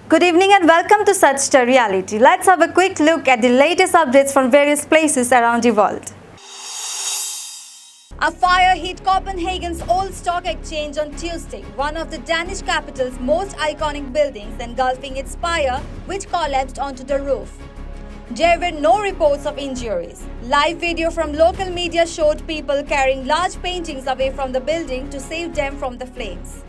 Good evening and welcome to Such the Reality. Let's have a quick look at the latest updates from various places around the world. A fire hit Copenhagen's old stock exchange on Tuesday, one of the Danish capital's most iconic buildings, engulfing its spire, which collapsed onto the roof. There were no reports of injuries. Live video from local media showed people carrying large paintings away from the building to save them from the flames.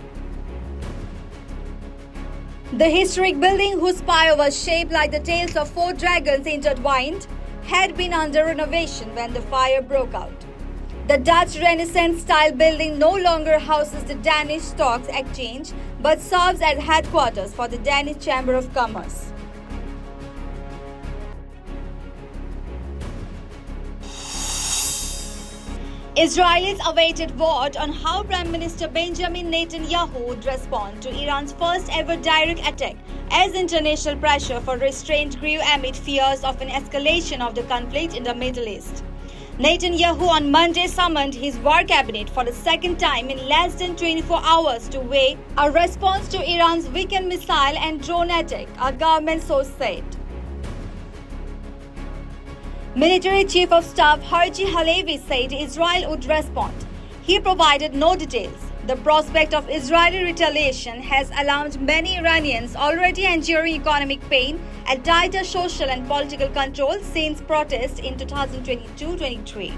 The historic building, whose spire was shaped like the tails of 4 dragons intertwined, had been under renovation when the fire broke out. The Dutch Renaissance-style building no longer houses the Danish Stock Exchange but serves as headquarters for the Danish Chamber of Commerce. Israelis awaited word on how Prime Minister Benjamin Netanyahu would respond to Iran's first-ever direct attack, as international pressure for restraint grew amid fears of an escalation of the conflict in the Middle East. Netanyahu on Monday summoned his war cabinet for the second time in less than 24 hours to weigh a response to Iran's weekend missile and drone attack, a government source said. Military Chief of Staff Herzi Halevi said Israel would respond. He provided no details. The prospect of Israeli retaliation has alarmed many Iranians already enduring economic pain and tighter social and political control since protests in 2022-23.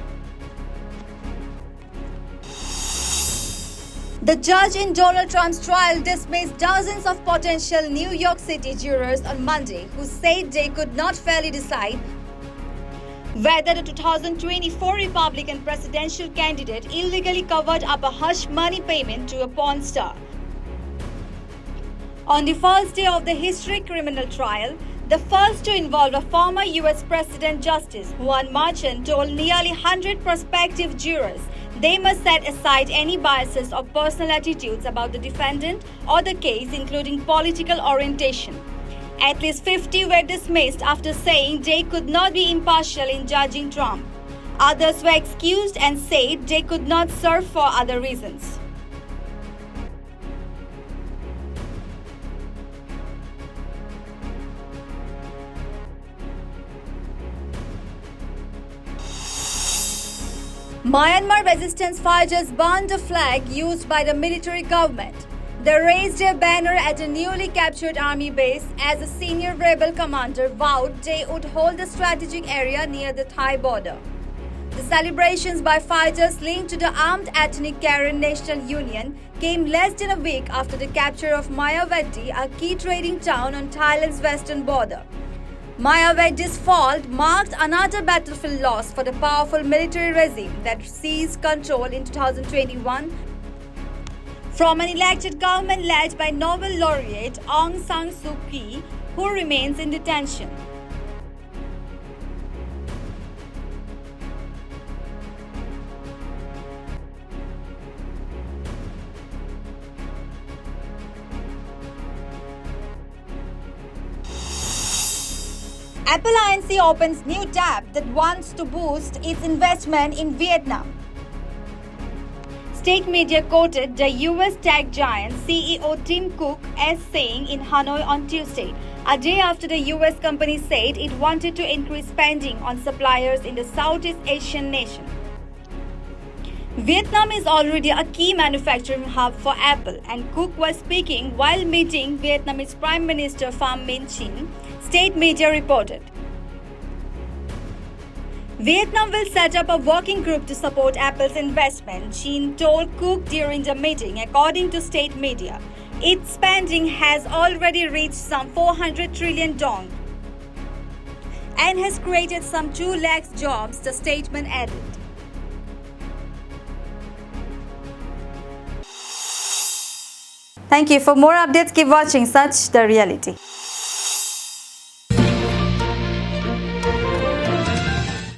The judge in Donald Trump's trial dismissed dozens of potential New York City jurors on Monday who said they could not fairly decide whether the 2024 Republican presidential candidate illegally covered up a hush money payment to a porn star. On the first day of the historic criminal trial, the first to involve a former U.S. President Justice Juan Merchan told nearly 100 prospective jurors they must set aside any biases or personal attitudes about the defendant or the case, including political orientation. At least 50 were dismissed after saying they could not be impartial in judging Trump. Others were excused and said they could not serve for other reasons. Myanmar resistance fighters burned a flag used by the military government. They raised a banner at a newly captured army base as a senior rebel commander vowed they would hold the strategic area near the Thai border. The celebrations by fighters linked to the armed ethnic Karen National Union came less than a week after the capture of Mayawati, a key trading town on Thailand's western border. Mayawati's fall marked another battlefield loss for the powerful military regime that seized control in 2021 from an elected government led by Nobel laureate Aung San Suu Kyi, who remains in detention. Apple Inc. opens new tab that wants to boost its investment in Vietnam. State media quoted the U.S. tech giant CEO Tim Cook as saying in Hanoi on Tuesday, a day after the U.S. company said it wanted to increase spending on suppliers in the Southeast Asian nation. Vietnam is already a key manufacturing hub for Apple, and Cook was speaking while meeting Vietnamese Prime Minister Pham Minh Chinh, state media reported. Vietnam will set up a working group to support Apple's investment, Chinh told Cook during the meeting, according to state media. Its spending has already reached some 400 trillion dong and has created some 2 lakh jobs, the statement added. Thank you. For more updates, keep watching Such the Reality.